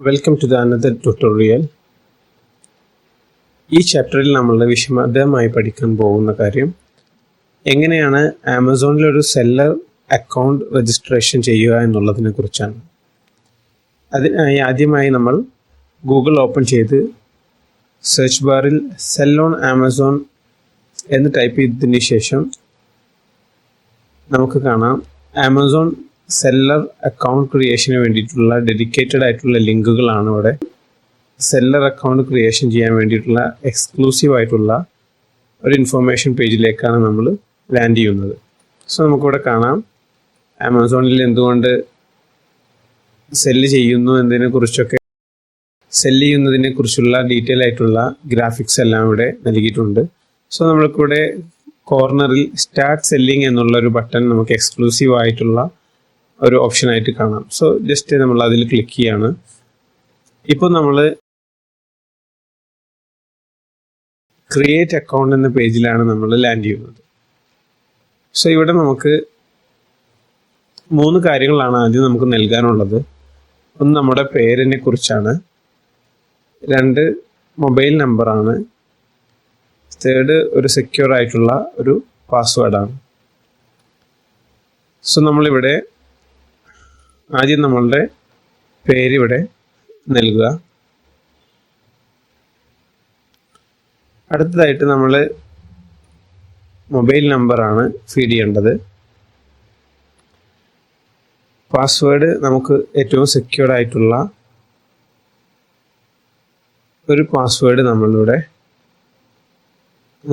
Welcome to the another tutorial. ഈ ചാപ്റ്ററിൽ നമ്മൾ വിശദമായി പഠിക്കാൻ പോകുന്ന കാര്യം എങ്ങനെയാണ് ആമസോണിൽ ഒരു സെല്ലർ അക്കൗണ്ട് രജിസ്ട്രേഷൻ ചെയ്യുക എന്നുള്ളതിനെ കുറിച്ചാണ്. അതിനായി ആദ്യമായി നമ്മൾ ഗൂഗിൾ ഓപ്പൺ ചെയ്ത് സെർച്ച് ബാറിൽ സെൽ ഓൺ ആമസോൺ എന്ന് ടൈപ്പ് ചെയ്തതിന് ശേഷം നമുക്ക് കാണാം ആമസോൺ സെല്ലർ അക്കൗണ്ട് ക്രിയേഷന് വേണ്ടിയിട്ടുള്ള ഡെഡിക്കേറ്റഡ് ആയിട്ടുള്ള ലിങ്കുകളാണ് ഇവിടെ. സെല്ലർ അക്കൗണ്ട് ക്രിയേഷൻ ചെയ്യാൻ വേണ്ടിയിട്ടുള്ള എക്സ്ക്ലൂസീവ് ആയിട്ടുള്ള ഒരു ഇൻഫർമേഷൻ പേജിലേക്കാണ് നമ്മൾ ലാൻഡ് ചെയ്യുന്നത്. സോ നമുക്കിവിടെ കാണാം ആമസോണിൽ എന്തുകൊണ്ട് സെല്ല് ചെയ്യുന്നു എന്നതിനെക്കുറിച്ചൊക്കെ, സെല്ല് ചെയ്യുന്നതിനെ കുറിച്ചുള്ള ഡീറ്റെയിൽ ആയിട്ടുള്ള ഗ്രാഫിക്സ് എല്ലാം ഇവിടെ നൽകിയിട്ടുണ്ട്. സോ നമ്മൾക്കിവിടെ കോർണറിൽ സ്റ്റാർട്ട് സെല്ലിംഗ് എന്നുള്ള ഒരു ബട്ടൺ നമുക്ക് എക്സ്ക്ലൂസീവ് ആയിട്ടുള്ള ഒരു ഓപ്ഷനായിട്ട് കാണാം. സോ ജസ്റ്റ് നമ്മൾ അതിൽ ക്ലിക്ക് ചെയ്യാണ്. ഇപ്പോൾ നമ്മൾ ക്രിയേറ്റ് അക്കൗണ്ട് എന്ന പേജിലാണ് നമ്മൾ ലാൻഡ് ചെയ്യുന്നത്. സോ ഇവിടെ നമുക്ക് 3 കാര്യങ്ങളാണ് ആദ്യം നമുക്ക് നൽകാനുള്ളത്. ഒന്ന് നമ്മുടെ പേരിനെ കുറിച്ചാണ്, 2 മൊബൈൽ നമ്പറാണ്, 3 ഒരു സെക്യൂർ ആയിട്ടുള്ള ഒരു പാസ്വേഡാണ്. സോ നമ്മളിവിടെ ആദ്യം നമ്മളുടെ പേരിവിടെ നൽകുക. അടുത്തതായിട്ട് നമ്മൾ മൊബൈൽ നമ്പറാണ് ഫീഡ് ചെയ്യേണ്ടത്. പാസ്വേഡ് നമുക്ക് ഏറ്റവും സെക്യൂർഡ് ആയിട്ടുള്ള ഒരു പാസ്വേഡ് നമ്മളിവിടെ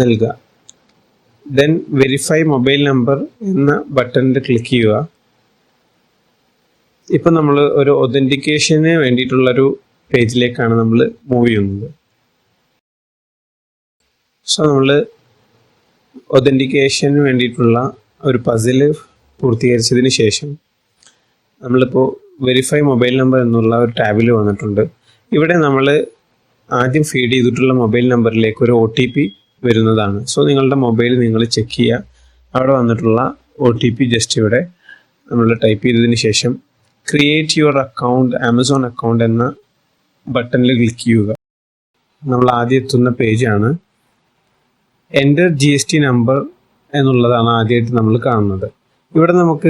നൽകുക. ദെൻ വെരിഫൈ മൊബൈൽ നമ്പർ എന്ന ബട്ടണിൽ ക്ലിക്ക് ചെയ്യുക. ഇപ്പം നമ്മൾ ഒരു ഒതൻറ്റിക്കേഷന് വേണ്ടിയിട്ടുള്ളൊരു പേജിലേക്കാണ് നമ്മൾ മൂവ് ചെയ്യുന്നത്. സോ നമ്മൾ ഒതൻറ്റിക്കേഷന് വേണ്ടിയിട്ടുള്ള ഒരു പസില് പൂർത്തീകരിച്ചതിന് ശേഷം നമ്മളിപ്പോൾ വെരിഫൈ മൊബൈൽ നമ്പർ എന്നുള്ള ഒരു ടാബിൽ വന്നിട്ടുണ്ട്. ഇവിടെ നമ്മൾ ആദ്യം ഫീഡ് ചെയ്തിട്ടുള്ള മൊബൈൽ നമ്പറിലേക്ക് ഒരു OTP വരുന്നതാണ്. സോ നിങ്ങളുടെ മൊബൈൽ നിങ്ങൾ ചെക്ക് ചെയ്യുക. അവിടെ വന്നിട്ടുള്ള OTP ജസ്റ്റ് ഇവിടെ നമ്മൾ ടൈപ്പ് ചെയ്തതിന് ശേഷം create your account Amazon account എന്ന ബട്ടണിൽ ക്ലിക്ക് ചെയ്യുക. നമ്മൾ ആദ്യം എത്തുന്ന പേജാണ്. എൻ്റർ GST നമ്പർ എന്നുള്ളതാണ് ആദ്യമായിട്ട് നമ്മൾ കാണുന്നത്. ഇവിടെ നമുക്ക്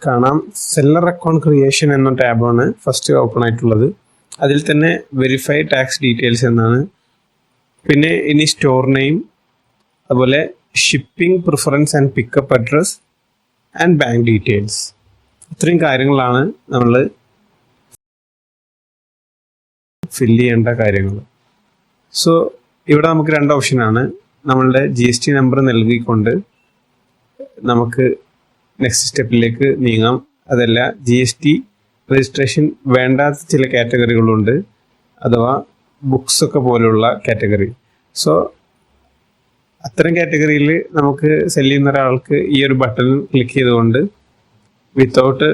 കാണാം സെല്ലർ അക്കൗണ്ട് ക്രിയേഷൻ എന്ന ടാബാണ് ഫസ്റ്റ് ഓപ്പൺ ആയിട്ടുള്ളത്. അതിൽ തന്നെ വെരിഫൈ ടാക്സ് ഡീറ്റെയിൽസ് എന്നാണ്. പിന്നെ ഇനി സ്റ്റോർ നെയിം, അതുപോലെ shipping preference and pickup address and bank details. ഇത്രയും കാര്യങ്ങളാണ് നമ്മൾ ഫില്ല് ചെയ്യേണ്ട കാര്യങ്ങൾ. സോ ഇവിടെ നമുക്ക് 2 ഓപ്ഷനാണ്. നമ്മളുടെ GST നമ്പർ നൽകിക്കൊണ്ട് നമുക്ക് നെക്സ്റ്റ് സ്റ്റെപ്പിലേക്ക് നീങ്ങാം. അതല്ല GST രജിസ്ട്രേഷൻ വേണ്ടാത്ത ചില കാറ്റഗറികളുണ്ട്, അഥവാ ബുക്സ് ഒക്കെ പോലുള്ള കാറ്റഗറി. സോ അത്തരം കാറ്റഗറിയിൽ നമുക്ക് സെല് ചെയ്യുന്ന ഒരാൾക്ക് ഈ ഒരു ബട്ടൺ ക്ലിക്ക് ചെയ്തുകൊണ്ട് വിത്തൗട്ട്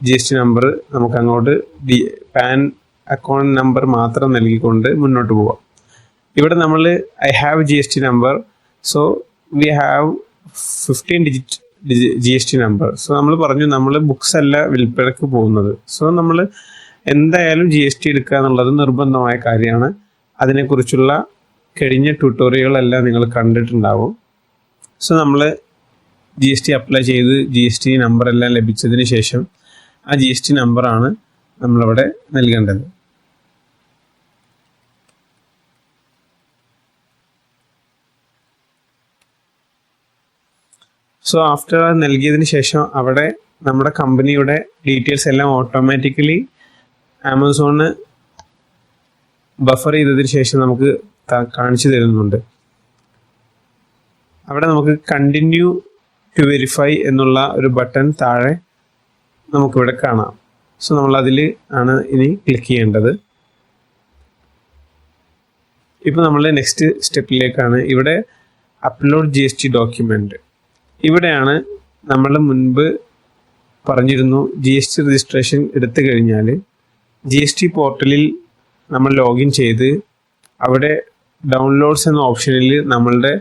GST നമ്പർ നമുക്ക് അങ്ങോട്ട് പാൻ അക്കൗണ്ട് നമ്പർ മാത്രം നൽകിക്കൊണ്ട് മുന്നോട്ട് പോവാം. ഇവിടെ നമ്മൾ I have GST number, so we have 15 digit GST number. So നമ്മൾ പറഞ്ഞു നമ്മൾ ബുക്സ് അല്ല വിൽപ്പനക്ക് പോകുന്നത്. സോ നമ്മൾ എന്തായാലും GST എടുക്കുക എന്നുള്ളത് നിർബന്ധമായ കാര്യമാണ്. അതിനെക്കുറിച്ചുള്ള കഴിഞ്ഞ ട്യൂട്ടോറിയലുകളെല്ലാം നിങ്ങൾ കണ്ടിട്ടുണ്ടാവും. സോ നമ്മൾ GST അപ്ലൈ ചെയ്ത് GST നമ്പർ എല്ലാം ലഭിച്ചതിന് ശേഷം ആ GST നമ്പറാണ് നമ്മളവിടെ നൽകേണ്ടത്. സോ ആഫ്റ്റർ നൽകിയതിന് ശേഷം അവിടെ നമ്മുടെ കമ്പനിയുടെ ഡീറ്റെയിൽസ് എല്ലാം ഓട്ടോമാറ്റിക്കലി ആമസോണ് ബഫർ ചെയ്തതിന് ശേഷം നമുക്ക് കാണിച്ചു തരുന്നുണ്ട്. അവിടെ നമുക്ക് കണ്ടിന്യൂ ടു വെരിഫൈ എന്നുള്ള ഒരു ബട്ടൺ താഴെ നമുക്കിവിടെ കാണാം. സോ നമ്മളതിൽ ആണ് ഇനി ക്ലിക്ക് ചെയ്യേണ്ടത്. ഇപ്പോൾ നമ്മൾ നെക്സ്റ്റ് സ്റ്റെപ്പിലേക്കാണ്. ഇവിടെ അപ്ലോഡ് GST ഡോക്യുമെൻ്റ്. ഇവിടെയാണ് നമ്മൾ മുൻപ് പറഞ്ഞിരുന്നു GST രജിസ്ട്രേഷൻ എടുത്തു കഴിഞ്ഞാൽ GST പോർട്ടലിൽ നമ്മൾ ലോഗിൻ ചെയ്ത് അവിടെ ഡൗൺലോഡ്സ് എന്ന ഓപ്ഷനിൽ നമ്മളുടെ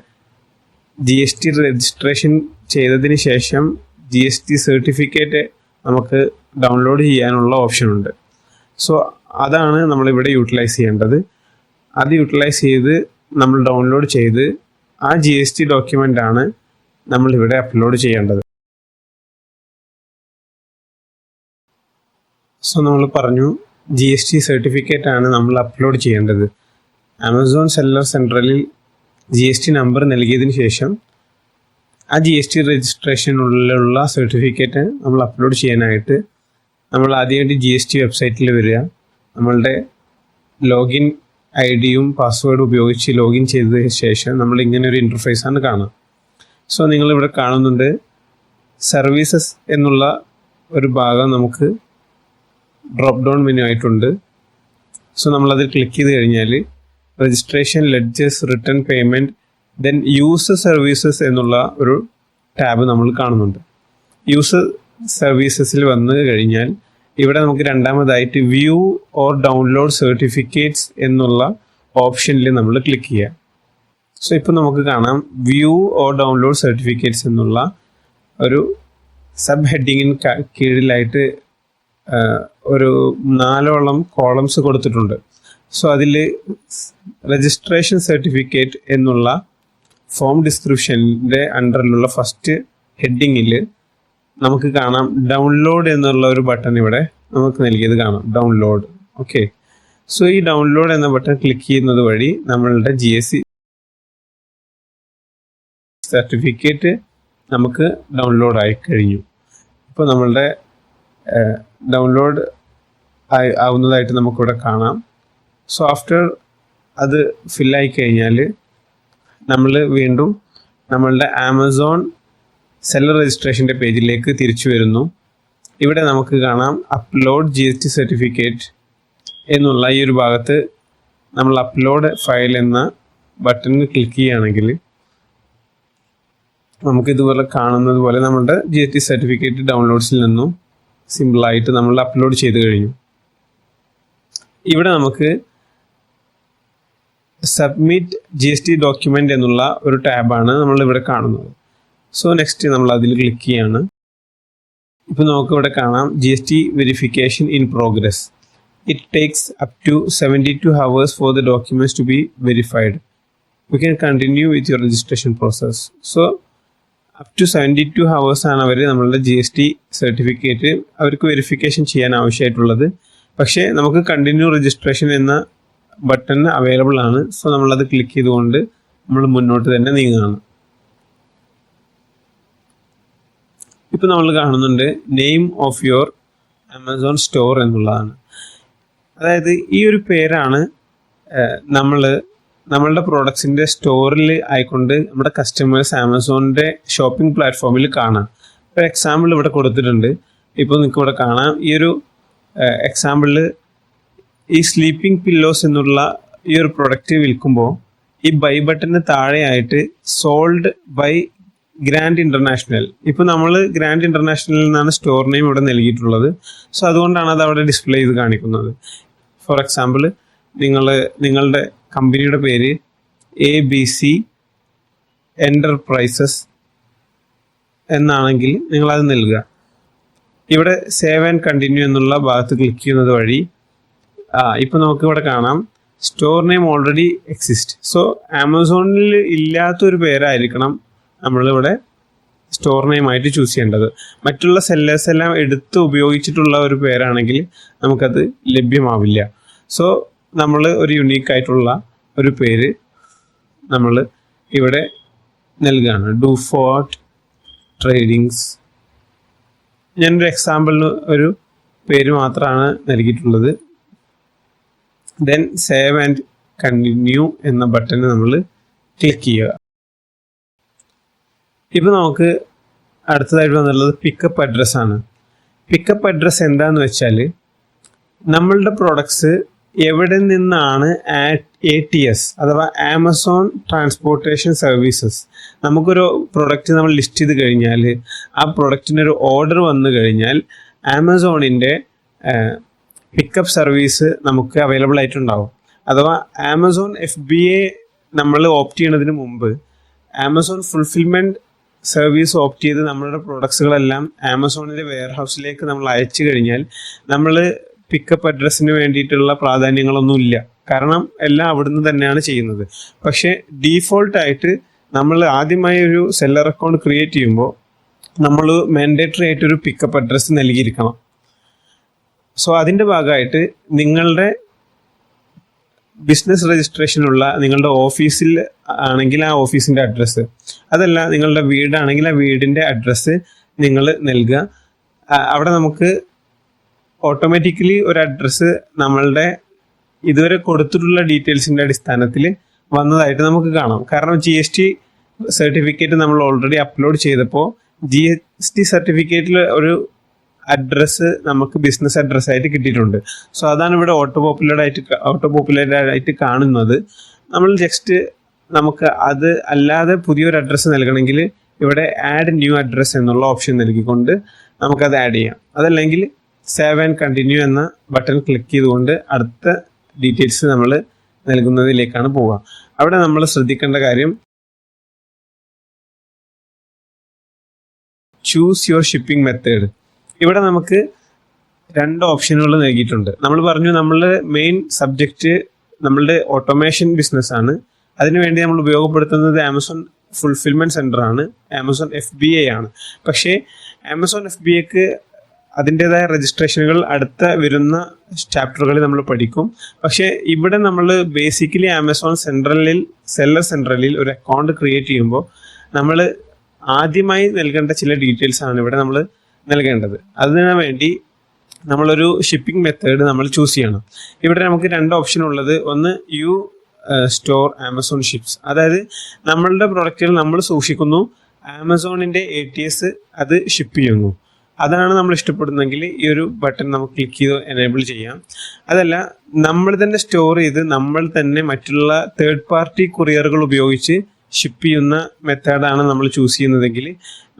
GST രജിസ്ട്രേഷൻ ചെയ്തതിന് ശേഷം GST സർട്ടിഫിക്കറ്റ് നമുക്ക് ഡൗൺലോഡ് ചെയ്യാനുള്ള ഓപ്ഷൻ ഉണ്ട്. സോ അതാണ് നമ്മളിവിടെ യൂട്ടിലൈസ് ചെയ്യേണ്ടത്. അത് യൂട്ടിലൈസ് ചെയ്ത് നമ്മൾ ഡൗൺലോഡ് ചെയ്ത് ആ GST ഡോക്യുമെൻ്റ് ആണ് നമ്മളിവിടെ അപ്ലോഡ് ചെയ്യേണ്ടത്. സോ നമ്മൾ പറഞ്ഞു GST സർട്ടിഫിക്കറ്റ് ആണ് നമ്മൾ അപ്ലോഡ് ചെയ്യേണ്ടത്. ആമസോൺ സെല്ലർ സെൻട്രലിൽ GST നമ്പർ നൽകിയതിന് ശേഷം ആ GST രജിസ്ട്രേഷനുള്ള സർട്ടിഫിക്കറ്റ് നമ്മൾ അപ്ലോഡ് ചെയ്യാനായിട്ട് നമ്മൾ ആദ്യമായിട്ട് GST വെബ്സൈറ്റിൽ വരിക. നമ്മളുടെ ലോഗിൻ ID-യും പാസ്വേഡും ഉപയോഗിച്ച് ലോഗിൻ ചെയ്തതിന് ശേഷം നമ്മൾ ഇങ്ങനെ ഒരു ഇൻ്റർഫേസാണ് കാണുക. സോ നിങ്ങളിവിടെ കാണുന്നുണ്ട് സർവീസസ് എന്നുള്ള ഒരു ഭാഗം നമുക്ക് ഡ്രോപ്പ് ഡൗൺ മെനു ആയിട്ടുണ്ട്. സോ നമ്മളതിൽ ക്ലിക്ക് ചെയ്ത് കഴിഞ്ഞാൽ registration, ledgers, return payment, then user services എന്നുള്ള ഒരു ടാബ് നമ്മൾ കാണുന്നുണ്ട്. യൂസർ സർവീസസിൽ വന്നു കഴിഞ്ഞാൽ ഇവിടെ നമുക്ക് രണ്ടാമതായിട്ട് വ്യൂ ഓർ ഡൗൺലോഡ് സർട്ടിഫിക്കറ്റ്സ് എന്നുള്ള ഓപ്ഷനിൽ നമ്മൾ ക്ലിക്ക് ചെയ്യുക. സോ ഇപ്പോൾ നമുക്ക് കാണാം വ്യൂ ഓർ ഡൗൺലോഡ് സർട്ടിഫിക്കറ്റ്സ് എന്നുള്ള ഒരു സബ് ഹെഡിങ്ങിന് കീഴിലായിട്ട് ഒരു 4 കോളംസ് കൊടുത്തിട്ടുണ്ട്. സോ അതിൽ രജിസ്ട്രേഷൻ സർട്ടിഫിക്കറ്റ് എന്നുള്ള ഫോം ഡിസ്ക്രിപ്ഷൻ്റെ അണ്ടറിലുള്ള ഫസ്റ്റ് ഹെഡിങ്ങിൽ നമുക്ക് കാണാം ഡൗൺലോഡ് എന്നുള്ള ഒരു ബട്ടൺ ഇവിടെ നമുക്ക് നൽകിയത് കാണാം, ഡൗൺലോഡ്. ഓക്കെ, സോ ഈ ഡൗൺലോഡ് എന്ന ബട്ടൺ ക്ലിക്ക് ചെയ്യുന്നത് വഴി നമ്മളുടെ GST സർട്ടിഫിക്കറ്റ് നമുക്ക് ഡൗൺലോഡ് ആയി കഴിഞ്ഞു. ഇപ്പോൾ നമ്മളുടെ ഡൗൺലോഡ് ആവുന്നതായിട്ട് നമുക്കിവിടെ കാണാം. സോ ആഫ്റ്റർ അത് ഫില്ലായി കഴിഞ്ഞാൽ നമ്മൾ വീണ്ടും നമ്മളുടെ ആമസോൺ സെല്ലർ രജിസ്ട്രേഷൻ്റെ പേജിലേക്ക് തിരിച്ചു വരുന്നു. ഇവിടെ നമുക്ക് കാണാം അപ്ലോഡ് GST സർട്ടിഫിക്കറ്റ് എന്നുള്ള ഈ ഒരു ഭാഗത്ത് നമ്മൾ അപ്ലോഡ് ഫയൽ എന്ന ബട്ടണിൽ ക്ലിക്ക് ചെയ്യുകയാണെങ്കിൽ നമുക്കിതുപോലെ കാണുന്നത് പോലെ നമ്മുടെ GST സർട്ടിഫിക്കറ്റ് ഡൗൺലോഡ്സിൽ നിന്നും സിമ്പിളായിട്ട് നമ്മൾ അപ്ലോഡ് ചെയ്ത് കഴിഞ്ഞു. ഇവിടെ നമുക്ക് സബ്മിറ്റ് GST ഡോക്യുമെൻ്റ് എന്നുള്ള ഒരു ടാബാണ് നമ്മളിവിടെ കാണുന്നത്. സോ നെക്സ്റ്റ് നമ്മൾ അതിൽ ക്ലിക്ക് ചെയ്യാണ്. ഇപ്പോൾ നമുക്കിവിടെ കാണാം GST verification in progress. It takes up to 72 hours for the documents to be verified. You can continue with your registration process. So up to 72 hours ആണ് അവർ നമ്മളുടെ GST സർട്ടിഫിക്കറ്റ് അവർക്ക് verification ചെയ്യാൻ ആവശ്യമായിട്ടുള്ളത്. പക്ഷേ നമുക്ക് കണ്ടിന്യൂ രജിസ്ട്രേഷൻ എന്ന button available ആണ്. So നമ്മളത് ക്ലിക്ക് ചെയ്തുകൊണ്ട് നമ്മൾ മുന്നോട്ട് തന്നെ നീങ്ങുകയാണ്. ഇപ്പോൾ നമ്മൾ കാണുന്നുണ്ട് name of your Amazon store എന്നുള്ളതാണ്. അതായത് ഈ ഒരു പേരാണ് നമ്മളുടെ പ്രോഡക്ട്സിൻ്റെ സ്റ്റോറിൽ ആയിക്കൊണ്ട് നമ്മുടെ കസ്റ്റമേഴ്സ് ആമസോണിൻ്റെ ഷോപ്പിംഗ് പ്ലാറ്റ്ഫോമിൽ കാണാം. ഒരു എക്സാമ്പിൾ ഇവിടെ കൊടുത്തിട്ടുണ്ട്. ഇപ്പോൾ നിങ്ങൾക്ക് ഇവിടെ കാണാം ഈ ഒരു എക്സാമ്പിളിൽ ഈ സ്ലീപ്പിംഗ് പില്ലോസ് എന്നുള്ള ഈ ഒരു പ്രൊഡക്റ്റ് വിൽക്കുമ്പോൾ ഈ ബൈ ബട്ടന് താഴെയായിട്ട് സോൾഡ് ബൈ ഗ്രാൻഡ് ഇൻ്റർനാഷണൽ. ഇപ്പോൾ നമ്മൾ ഗ്രാൻഡ് ഇൻ്റർനാഷണലിൽ നിന്നാണ് സ്റ്റോർ നെയിം ഇവിടെ നൽകിയിട്ടുള്ളത്. സോ അതുകൊണ്ടാണ് അത് അവിടെ ഡിസ്പ്ലേ ചെയ്ത് കാണിക്കുന്നത്. ഫോർ എക്സാമ്പിൾ നിങ്ങളുടെ കമ്പനിയുടെ പേര് ABC എൻ്റർപ്രൈസസ് എന്നാണെങ്കിൽ നിങ്ങളത് നൽകുക. ഇവിടെ സേവ് ആൻഡ് കണ്ടിന്യൂ എന്നുള്ള ഭാഗത്ത് ക്ലിക്ക് ചെയ്യുന്നത് വഴി ഇപ്പോൾ നമുക്ക് ഇവിടെ കാണാം store name already exist. So ആമസോണിൽ ഇല്ലാത്തൊരു പേരായിരിക്കണം നമ്മളിവിടെ സ്റ്റോർ നെയിം ആയിട്ട് ചൂസ് ചെയ്യേണ്ടത്. മറ്റുള്ള സെല്ലേഴ്സ് എല്ലാം എടുത്ത് ഉപയോഗിച്ചിട്ടുള്ള ഒരു പേരാണെങ്കിൽ നമുക്കത് ലഭ്യമാവില്ല. സോ നമ്മൾ ഒരു യുണീക്കായിട്ടുള്ള ഒരു പേര് നമ്മൾ ഇവിടെ നൽകുകയാണ്. Do fort tradings. ഞാനൊരു എക്സാമ്പിളിന് ഒരു പേര് മാത്രമാണ് നൽകിയിട്ടുള്ളത്. ദെൻ സേവ് ആൻഡ് കണ്ടിന്യൂ എന്ന ബട്ടൺ നമ്മൾ ക്ലിക്ക് ചെയ്യുക. ഇപ്പോൾ നമുക്ക് അടുത്തതായിട്ട് വന്നിട്ടുള്ളത് പിക്കപ്പ് അഡ്രസ്സാണ്. പിക്കപ്പ് അഡ്രസ്സ് എന്താണെന്ന് വെച്ചാൽ നമ്മളുടെ പ്രോഡക്ട്സ് എവിടെ നിന്നാണ് ATS അഥവാ ആമസോൺ ട്രാൻസ്പോർട്ടേഷൻ സർവീസസ്, നമുക്കൊരു പ്രൊഡക്റ്റ് നമ്മൾ ലിസ്റ്റ് ചെയ്ത് കഴിഞ്ഞാൽ ആ പ്രൊഡക്റ്റിനൊരു ഓർഡർ വന്നു കഴിഞ്ഞാൽ ആമസോണിൻ്റെ പിക്കപ്പ് സർവീസ് നമുക്ക് അവൈലബിൾ ആയിട്ടുണ്ടാവും. അഥവാ ആമസോൺ FBA നമ്മൾ ഓപ്റ്റ് ചെയ്യുന്നതിന് മുമ്പ് ആമസോൺ ഫുൾഫിൽമെൻറ്റ് സർവീസ് ഓപ്റ്റ് ചെയ്ത് നമ്മളുടെ പ്രൊഡക്ട്സുകളെല്ലാം ആമസോണിൻ്റെ വെയർ ഹൗസിലേക്ക് നമ്മൾ അയച്ചു കഴിഞ്ഞാൽ നമ്മൾ പിക്കപ്പ് അഡ്രസ്സിന് വേണ്ടിയിട്ടുള്ള പ്രാധാന്യങ്ങളൊന്നും ഇല്ല, കാരണം എല്ലാം അവിടുന്ന് തന്നെയാണ് ചെയ്യുന്നത്. പക്ഷേ ഡീഫോൾട്ടായിട്ട് നമ്മൾ ആദ്യമായി ഒരു സെല്ലർ അക്കൗണ്ട് ക്രിയേറ്റ് ചെയ്യുമ്പോൾ നമ്മൾ മാൻഡേറ്ററി ആയിട്ടൊരു പിക്കപ്പ് അഡ്രസ്സ് നൽകിയിരിക്കണം. സോ അതിൻ്റെ ഭാഗമായിട്ട് നിങ്ങളുടെ ബിസിനസ് രജിസ്ട്രേഷനുള്ള നിങ്ങളുടെ ഓഫീസിൽ ആണെങ്കിൽ ആ ഓഫീസിൻ്റെ അഡ്രസ്സ്, അതല്ല നിങ്ങളുടെ വീടാണെങ്കിൽ ആ വീടിൻ്റെ അഡ്രസ്സ് നിങ്ങൾ നൽകുക. അവിടെ നമുക്ക് ഓട്ടോമാറ്റിക്കലി ഒരു അഡ്രസ്സ് നമ്മളുടെ ഇതുവരെ കൊടുത്തിട്ടുള്ള ഡീറ്റെയിൽസിൻ്റെ അടിസ്ഥാനത്തിൽ വന്നതായിട്ട് നമുക്ക് കാണാം. കാരണം GST സർട്ടിഫിക്കറ്റ് നമ്മൾ ഓൾറെഡി അപ്ലോഡ് ചെയ്തപ്പോൾ GST സർട്ടിഫിക്കറ്റിൽ ഒരു അഡ്രസ്സ് നമുക്ക് ബിസിനസ് അഡ്രസ്സായിട്ട് കിട്ടിയിട്ടുണ്ട്. സോ അതാണ് ഇവിടെ ഓട്ടോ പോപ്പുലേറ്റഡ് ആയിട്ട് കാണുന്നത്. നമ്മൾ ജസ്റ്റ് നമുക്ക് അത് അല്ലാതെ പുതിയൊരു അഡ്രസ്സ് നൽകണമെങ്കിൽ ഇവിടെ ആഡ് ന്യൂ അഡ്രസ്സ് എന്നുള്ള ഓപ്ഷൻ നൽകിക്കൊണ്ട് നമുക്കത് ആഡ് ചെയ്യാം. അതല്ലെങ്കിൽ സേവ് ആൻഡ് കണ്ടിന്യൂ എന്ന ബട്ടൺ ക്ലിക്ക് ചെയ്തുകൊണ്ട് അടുത്ത ഡീറ്റെയിൽസ് നമ്മൾ നൽകുന്നതിലേക്കാണ് പോവുക. അവിടെ നമ്മൾ ശ്രദ്ധിക്കേണ്ട കാര്യം ചൂസ് യുവർ ഷിപ്പിംഗ് മെത്തേഡ്. ഇവിടെ നമുക്ക് 2 ഓപ്ഷനുകൾ നൽകിയിട്ടുണ്ട്. നമ്മൾ പറഞ്ഞു നമ്മളുടെ മെയിൻ സബ്ജക്റ്റ് നമ്മളുടെ ഓട്ടോമേഷൻ ബിസിനസ്സാണ്. അതിനുവേണ്ടി നമ്മൾ ഉപയോഗപ്പെടുത്തുന്നത് ആമസോൺ ഫുൾഫിൽമെൻറ്റ് സെൻ്റർ ആണ്, ആമസോൺ FBA ആണ്. പക്ഷേ ആമസോൺ FBAക്ക് അതിൻ്റെതായ രജിസ്ട്രേഷനുകൾ അടുത്ത വരുന്ന ചാപ്റ്ററുകളിൽ നമ്മൾ പഠിക്കും. പക്ഷേ ഇവിടെ നമ്മൾ ബേസിക്കലി ആമസോൺ സെല്ലർ സെൻട്രലിൽ ഒരു അക്കൗണ്ട് ക്രിയേറ്റ് ചെയ്യുമ്പോൾ നമ്മൾ ആദ്യമായി നൽകേണ്ട ചില ഡീറ്റെയിൽസ് ആണ് ഇവിടെ നമ്മൾ നൽകേണ്ടത്. അതിനു വേണ്ടി നമ്മളൊരു ഷിപ്പിംഗ് മെത്തേഡ് നമ്മൾ ചൂസ് ചെയ്യണം. ഇവിടെ നമുക്ക് 2 ഓപ്ഷൻ ഉള്ളത്. ഒന്ന് യു സ്റ്റോർ ആമസോൺ ഷിപ്സ്, അതായത് നമ്മളുടെ പ്രൊഡക്റ്റുകൾ നമ്മൾ സൂക്ഷിക്കുന്നു, ആമസോണിൻ്റെ ATS അത് ഷിപ്പ് ചെയ്യുന്നു. അതാണ് നമ്മൾ ഇഷ്ടപ്പെടുന്നെങ്കിൽ ഈ ഒരു ബട്ടൺ നമുക്ക് ക്ലിക്ക് ചെയ്ത് എനേബിൾ ചെയ്യാം. അതല്ല നമ്മൾ തന്നെ സ്റ്റോർ ചെയ്ത് നമ്മൾ തന്നെ മറ്റുള്ള തേർഡ് പാർട്ടി കൊറിയറുകൾ ഉപയോഗിച്ച് ഷിപ്പ് ചെയ്യുന്ന മെത്തേഡാണ് നമ്മൾ ചൂസ് ചെയ്യുന്നതെങ്കിൽ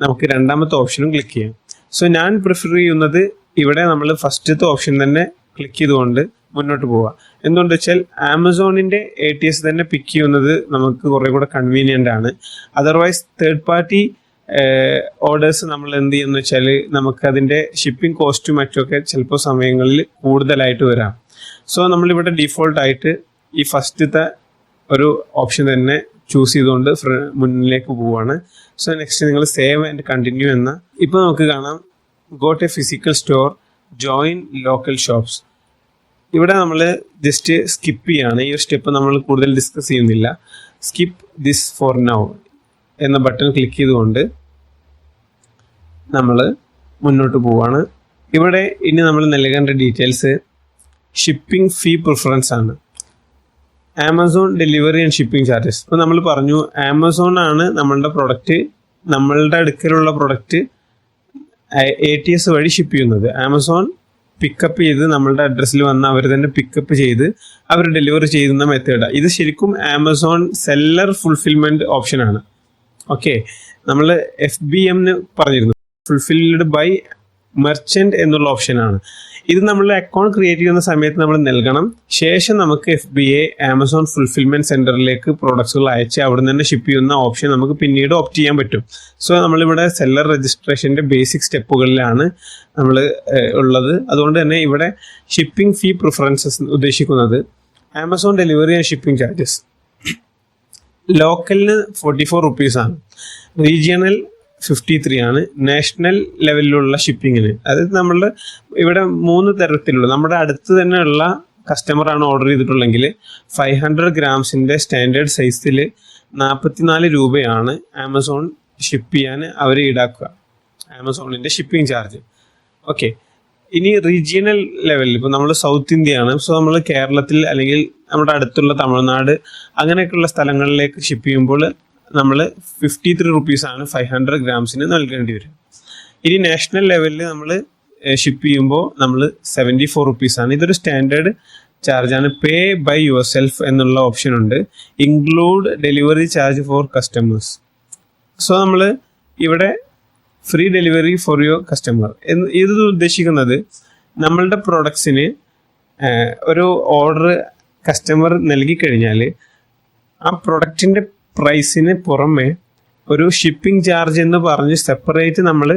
നമുക്ക് 2ാമത്തെ ഓപ്ഷനും ക്ലിക്ക് ചെയ്യാം. സോ ഞാൻ പ്രിഫർ ചെയ്യുന്നത് ഇവിടെ നമ്മൾ ഫസ്റ്റത്തെ ഓപ്ഷൻ തന്നെ ക്ലിക്ക് ചെയ്തുകൊണ്ട് മുന്നോട്ട് പോവുക. എന്തുകൊണ്ട് വെച്ചാൽ ആമസോണിൻ്റെ ATS തന്നെ പിക്ക് ചെയ്യുന്നത് നമുക്ക് കുറേ കൂടെ കൺവീനിയൻ്റ് ആണ്. അതർവൈസ് തേർഡ് പാർട്ടി ഓർഡേഴ്സ് നമ്മൾ എന്ത് ചെയ്യുമെന്ന് വെച്ചാൽ നമുക്കതിൻ്റെ ഷിപ്പിംഗ് കോസ്റ്റും മറ്റുമൊക്കെ ചിലപ്പോൾ സമയങ്ങളിൽ കൂടുതലായിട്ട് വരാം. സോ നമ്മളിവിടെ ഡീഫോൾട്ടായിട്ട് ഈ ഫസ്റ്റത്തെ ഒരു ഓപ്ഷൻ തന്നെ ചൂസ് ചെയ്തുകൊണ്ട് മുന്നിലേക്ക് പോവുകയാണ്. സോ നെക്സ്റ്റ് നിങ്ങൾ സേവ് ആൻഡ് കണ്ടിന്യൂ എന്ന ഇപ്പോൾ നമുക്ക് കാണാം got A physical store, join local shops. ഇവിടെ നമ്മൾ ജസ്റ്റ് സ്കിപ്പ് ചെയ്യാണ്. ഈ ഒരു സ്റ്റെപ്പ് നമ്മൾ കൂടുതൽ ഡിസ്കസ് ചെയ്യുന്നില്ല. സ്കിപ്പ് ദിസ് ഫോർ നൗ എന്ന ബട്ടൺ ക്ലിക്ക് ചെയ്തുകൊണ്ട് നമ്മൾ മുന്നോട്ട് പോവുകയാണ്. ഇവിടെ ഇനി നമ്മൾ നൽകേണ്ട ഡീറ്റെയിൽസ് ഷിപ്പിംഗ് ഫീ പ്രിഫറൻസ് ആണ്. Amazon delivery and shipping charges. ഇപ്പോൾ നമ്മൾ പറഞ്ഞു ആമസോൺ ആണ് നമ്മളുടെ പ്രൊഡക്റ്റ്, നമ്മളുടെ അടുക്കലുള്ള പ്രൊഡക്റ്റ് ATS വഴി ഷിപ്പ് ചെയ്യുന്നത്. ആമസോൺ പിക്കപ്പ് ചെയ്ത് നമ്മളുടെ അഡ്രസ്സിൽ വന്ന് അവർ തന്നെ പിക്കപ്പ് ചെയ്ത് അവർ ഡെലിവറി ചെയ്യുന്ന മെത്തേഡ്. ഇത് ശരിക്കും ആമസോൺ സെല്ലർ ഫുൾഫിൽമെൻറ്റ് ഓപ്ഷനാണ്. ഓക്കെ, നമ്മൾ FBM പറഞ്ഞിരുന്നു, ഫുൾഫിൽഡ് ബൈ മെർച്ചൻ്റ് എന്നുള്ള ഓപ്ഷനാണ്. ഇത് നമ്മൾ അക്കൗണ്ട് ക്രിയേറ്റ് ചെയ്യുന്ന സമയത്ത് നമ്മൾ നൽകണം. ശേഷം നമുക്ക് FBA ആമസോൺ ഫുൾഫിൽമെൻറ്റ് സെൻറ്ററിലേക്ക് പ്രോഡക്ട്സുകൾ അയച്ച് അവിടെ നിന്ന് തന്നെ ഷിപ്പ് ചെയ്യുന്ന ഓപ്ഷൻ നമുക്ക് പിന്നീട് ഓപ്റ്റ് ചെയ്യാൻ പറ്റും. സോ നമ്മളിവിടെ സെല്ലർ രജിസ്ട്രേഷൻ്റെ ബേസിക് സ്റ്റെപ്പുകളിലാണ് നമ്മൾ ഉള്ളത്. അതുകൊണ്ട് തന്നെ ഇവിടെ ഷിപ്പിംഗ് ഫീ പ്രിഫറൻസസ് ഉദ്ദേശിക്കുന്നത് Amazon delivery and shipping charges ലോക്കലിന് 44 റുപ്പീസാണ്, റീജിയണൽ 53 ആണ്, നാഷണൽ ലെവലിലുള്ള ഷിപ്പിങ്ങിന്. അതായത് നമ്മൾ ഇവിടെ 3 തരത്തിലുള്ള നമ്മുടെ അടുത്ത് തന്നെയുള്ള കസ്റ്റമറാണ് ഓർഡർ ചെയ്തിട്ടുള്ളെങ്കിൽ 500 ഗ്രാംസിൻ്റെ സ്റ്റാൻഡേർഡ് സൈസിൽ 44 രൂപയാണ് ആമസോൺ ഷിപ്പ് ചെയ്യാൻ അവർ ഈടാക്കുക, ആമസോണിൻ്റെ ഷിപ്പിംഗ് ചാർജ്. ഓക്കെ, ഇനി റീജിയണൽ ലെവലിൽ ഇപ്പോൾ നമ്മൾ സൗത്ത് ഇന്ത്യയാണ്. സോ നമ്മൾ കേരളത്തിൽ അല്ലെങ്കിൽ നമ്മുടെ അടുത്തുള്ള തമിഴ്നാട് അങ്ങനെയൊക്കെയുള്ള സ്ഥലങ്ങളിലേക്ക് ഷിപ്പ് ചെയ്യുമ്പോൾ നമ്മൾ 53 റുപ്പീസാണ് 500 ഗ്രാംസിന് നൽകേണ്ടി വരും. ഇനി നാഷണൽ ലെവലിൽ നമ്മൾ ഷിപ്പ് ചെയ്യുമ്പോൾ നമ്മൾ 74 റുപ്പീസാണ്. ഇതൊരു സ്റ്റാൻഡേർഡ് ചാർജാണ്. പേ ബൈ യുവർ സെൽഫ് എന്നുള്ള ഓപ്ഷൻ ഉണ്ട്. Include delivery charge for customers. So നമ്മൾ ഇവിടെ free delivery for your customer ഇത് ഉദ്ദേശിക്കുന്നത് നമ്മളുടെ പ്രോഡക്ട്സിന് ഒരു ഓർഡർ കസ്റ്റമർ നൽകിക്കഴിഞ്ഞാൽ ആ പ്രൊഡക്റ്റിൻ്റെ പ്രൈസിന് പുറമെ ഒരു ഷിപ്പിംഗ് ചാർജ് എന്ന് പറഞ്ഞ് സെപ്പറേറ്റ് നമ്മൾ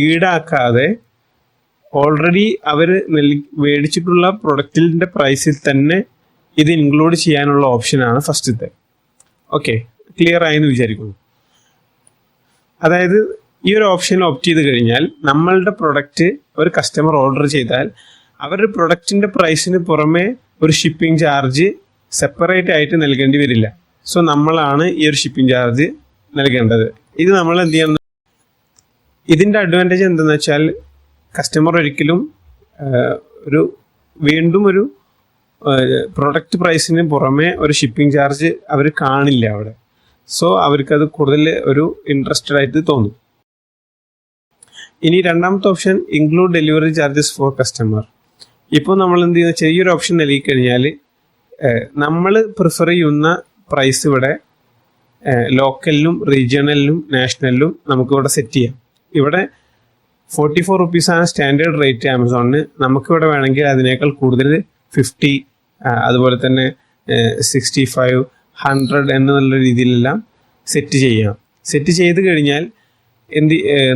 ഈടാക്കാതെ ഓൾറെഡി അവർ മേടിച്ചിട്ടുള്ള പ്രൊഡക്റ്റിൻ്റെ പ്രൈസിൽ തന്നെ ഇത് ഇൻക്ലൂഡ് ചെയ്യാനുള്ള ഓപ്ഷനാണ് ഫസ്റ്റത്തെ. ഓക്കെ, ക്ലിയർ ആയെന്ന് വിചാരിക്കുന്നു. അതായത് ഈ ഒരു ഓപ്ഷൻ ഓപ്റ്റ് ചെയ്ത് കഴിഞ്ഞാൽ നമ്മളുടെ പ്രൊഡക്റ്റ് ഒരു കസ്റ്റമർ ഓർഡർ ചെയ്താൽ അവരുടെ പ്രൊഡക്റ്റിൻ്റെ പ്രൈസിന് പുറമെ ഒരു ഷിപ്പിംഗ് ചാർജ് സെപ്പറേറ്റ് ആയിട്ട് നൽകേണ്ടി വരില്ല. സോ നമ്മളാണ് ഈ ഒരു ഷിപ്പിംഗ് ചാർജ് നൽകേണ്ടത്. ഇത് നമ്മൾ എന്ത് ചെയ്യണം, ഇതിൻ്റെ അഡ്വാൻറ്റേജ് എന്തെന്ന് വെച്ചാൽ കസ്റ്റമർ ഒരിക്കലും വീണ്ടും ഒരു പ്രൊഡക്റ്റ് പ്രൈസിന് പുറമെ ഒരു ഷിപ്പിംഗ് ചാർജ് അവർ കാണില്ല അവിടെ. സോ അവർക്കത് കൂടുതൽ ഒരു ഇൻട്രസ്റ്റഡ് ആയിട്ട് തോന്നും. ഇനി രണ്ടാമത്തെ option include delivery charges four customer. ഇപ്പോൾ നമ്മൾ എന്ത് ചെയ്യുന്ന വെച്ചാൽ ഈ ഒരു ഓപ്ഷൻ നൽകി കഴിഞ്ഞാൽ നമ്മൾ പ്രിഫർ ചെയ്യുന്ന പ്രൈസ് ഇവിടെ ലോക്കലിലും റീജിയണലിലും നാഷണലിലും നമുക്കിവിടെ സെറ്റ് ചെയ്യാം. ഇവിടെ 44 റുപ്പീസാണ് സ്റ്റാൻഡേർഡ് റേറ്റ് ആമസോണിന്. നമുക്കിവിടെ വേണമെങ്കിൽ അതിനേക്കാൾ കൂടുതൽ 50, അതുപോലെ തന്നെ 65, 100 എന്നുള്ള രീതിയിലെല്ലാം സെറ്റ് ചെയ്യാം. സെറ്റ് ചെയ്ത് കഴിഞ്ഞാൽ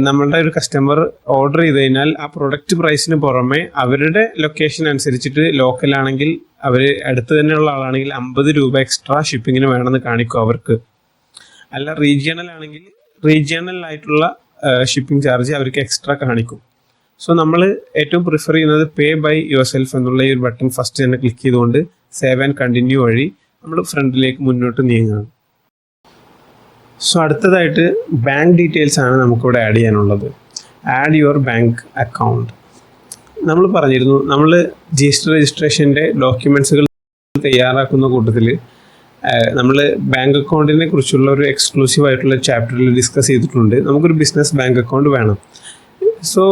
നമ്മളുടെ ഒരു കസ്റ്റമർ ഓർഡർ ചെയ്ത് കഴിഞ്ഞാൽ ആ പ്രൊഡക്റ്റ് പ്രൈസിന് പുറമെ അവരുടെ ലൊക്കേഷൻ അനുസരിച്ചിട്ട് ലോക്കലാണെങ്കിൽ അവർ അടുത്ത് തന്നെയുള്ള ആളാണെങ്കിൽ 50 രൂപ എക്സ്ട്രാ ഷിപ്പിങ്ങിന് വേണമെന്ന് കാണിക്കും അവർക്ക്. അല്ല റീജിയണൽ ആണെങ്കിൽ റീജിയണൽ ആയിട്ടുള്ള ഷിപ്പിംഗ് ചാർജ് അവർക്ക് എക്സ്ട്രാ കാണിക്കും. സോ നമ്മൾ ഏറ്റവും പ്രിഫർ ചെയ്യുന്നത് പേ ബൈ യുവർ സെൽഫ് എന്നുള്ള ഈ ഒരു ബട്ടൺ ഫസ്റ്റ് തന്നെ ക്ലിക്ക് ചെയ്തുകൊണ്ട് സേവ് ആൻഡ് കണ്ടിന്യൂ വഴി നമ്മൾ ഫ്രണ്ടിലേക്ക് മുന്നോട്ട് നീങ്ങുകയാണ്. സോ അടുത്തതായിട്ട് ബാങ്ക് ഡീറ്റെയിൽസ് ആണ് നമുക്കിവിടെ ആഡ് ചെയ്യാനുള്ളത്. Add your bank account. നമ്മൾ പറഞ്ഞിരുന്നു നമ്മൾ GST രജിസ്ട്രേഷൻ്റെ ഡോക്യുമെൻറ്റ്സുകൾ തയ്യാറാക്കുന്ന കൂട്ടത്തിൽ നമ്മൾ ബാങ്ക് അക്കൗണ്ടിനെ കുറിച്ചുള്ള ഒരു എക്സ്ക്ലൂസീവ് ആയിട്ടുള്ള ചാപ്റ്ററിൽ ഡിസ്കസ് ചെയ്തിട്ടുണ്ട്. നമുക്കൊരു ബിസിനസ് ബാങ്ക് അക്കൗണ്ട് വേണം. സോ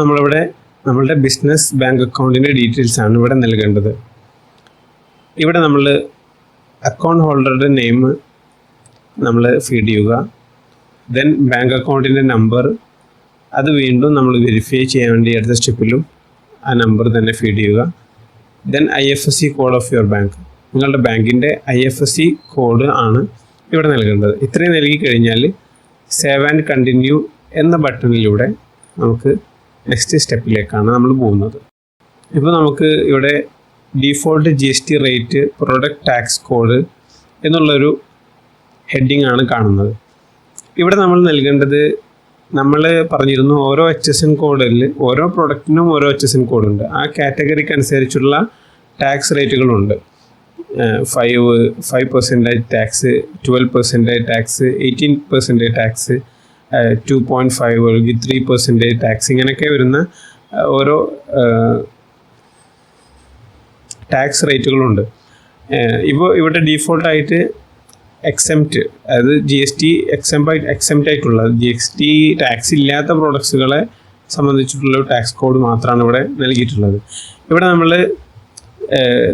നമ്മളിവിടെ നമ്മളുടെ ബിസിനസ് ബാങ്ക് അക്കൗണ്ടിൻ്റെ ഡീറ്റെയിൽസ് ആണ് ഇവിടെ നൽകേണ്ടത്. ഇവിടെ നമ്മൾ അക്കൗണ്ട് ഹോൾഡറുടെ നെയിം നമ്മൾ ഫീഡ് ചെയ്യുക. ദെൻ ബാങ്ക് അക്കൗണ്ടിൻ്റെ നമ്പർ, അത് വീണ്ടും നമ്മൾ വെരിഫൈ ചെയ്യാൻ വേണ്ടി അടുത്ത സ്റ്റെപ്പിലും ആ നമ്പർ തന്നെ ഫീഡ് ചെയ്യുക. Then IFSC code of your bank, നിങ്ങളുടെ ബാങ്കിൻ്റെ IFSC കോഡ് ആണ് ഇവിടെ നൽകേണ്ടത്. ഇത്രയും നൽകി കഴിഞ്ഞാൽ സേവ് ആൻഡ് കണ്ടിന്യൂ എന്ന ബട്ടണിലൂടെ നമുക്ക് നെക്സ്റ്റ് സ്റ്റെപ്പിലേക്കാണ് നമ്മൾ പോകുന്നത്. ഇപ്പോൾ നമുക്ക് ഇവിടെ default GST rate product tax code എന്നുള്ളൊരു ഹെഡിങ് ആണ് കാണുന്നത്. ഇവിടെ നമ്മൾ നൽകേണ്ടത്, നമ്മൾ പറഞ്ഞിരുന്നു ഓരോ HSN കോഡിൽ ഓരോ പ്രൊഡക്റ്റിനും ഓരോ HSN കോഡുണ്ട്. ആ കാറ്റഗറിക്ക് അനുസരിച്ചുള്ള ടാക്സ് റേറ്റുകളുണ്ട്. 5% ടാക്സ്, 12% ടാക്സ്, 18% ടാക്സ്, 2.5 അല്ലെങ്കിൽ 3% ടാക്സ്, ഇങ്ങനെയൊക്കെ വരുന്ന ഓരോ ടാക്സ് റേറ്റുകളുണ്ട്. ഇപ്പോൾ ഇവിടെ ഡീഫോൾട്ടായിട്ട് എക്സെംപ്റ്റ്, അതായത് GST എക്സെംപ്റ്റ് ആയിട്ടുള്ള GST ടാക്സ് ഇല്ലാത്ത പ്രോഡക്ട്സുകളെ സംബന്ധിച്ചിട്ടുള്ള ടാക്സ് കോഡ് മാത്രമാണ് ഇവിടെ നൽകിയിട്ടുള്ളത്. ഇവിടെ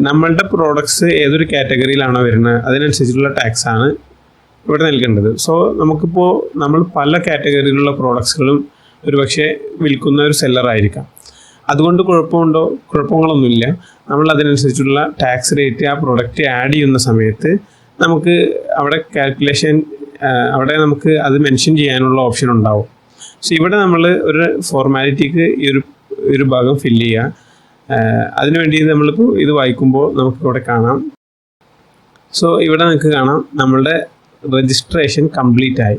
നമ്മളുടെ പ്രോഡക്ട്സ് ഏതൊരു കാറ്റഗറിയിലാണോ വരുന്നത് അതിനനുസരിച്ചിട്ടുള്ള ടാക്സ് ആണ് ഇവിടെ നൽകേണ്ടത്. സോ നമുക്കിപ്പോൾ നമ്മൾ പല കാറ്റഗറിയിലുള്ള പ്രോഡക്ട്സുകളും ഒരുപക്ഷെ വിൽക്കുന്ന ഒരു സെല്ലറായിരിക്കാം. അതുകൊണ്ട് കുഴപ്പങ്ങളൊന്നുമില്ല. നമ്മൾ അതിനനുസരിച്ചുള്ള ടാക്സ് റേറ്റ് ആ പ്രോഡക്റ്റ് ആഡ് ചെയ്യുന്ന സമയത്ത് നമുക്ക് അവിടെ കാൽക്കുലേഷൻ, അവിടെ നമുക്ക് അത് മെൻഷൻ ചെയ്യാനുള്ള ഓപ്ഷൻ ഉണ്ടാവും. സോ ഇവിടെ നമ്മൾ ഒരു ഫോർമാലിറ്റിക്ക് ഈ ഒരു ഭാഗം ഫില്ല് ചെയ്യുക. അതിനുവേണ്ടി നമ്മളിപ്പോൾ ഇത് വായിക്കുമ്പോൾ നമുക്കിവിടെ കാണാം. സോ ഇവിടെ നിങ്ങൾക്ക് കാണാം നമ്മളുടെ രജിസ്ട്രേഷൻ കംപ്ലീറ്റ് ആയി.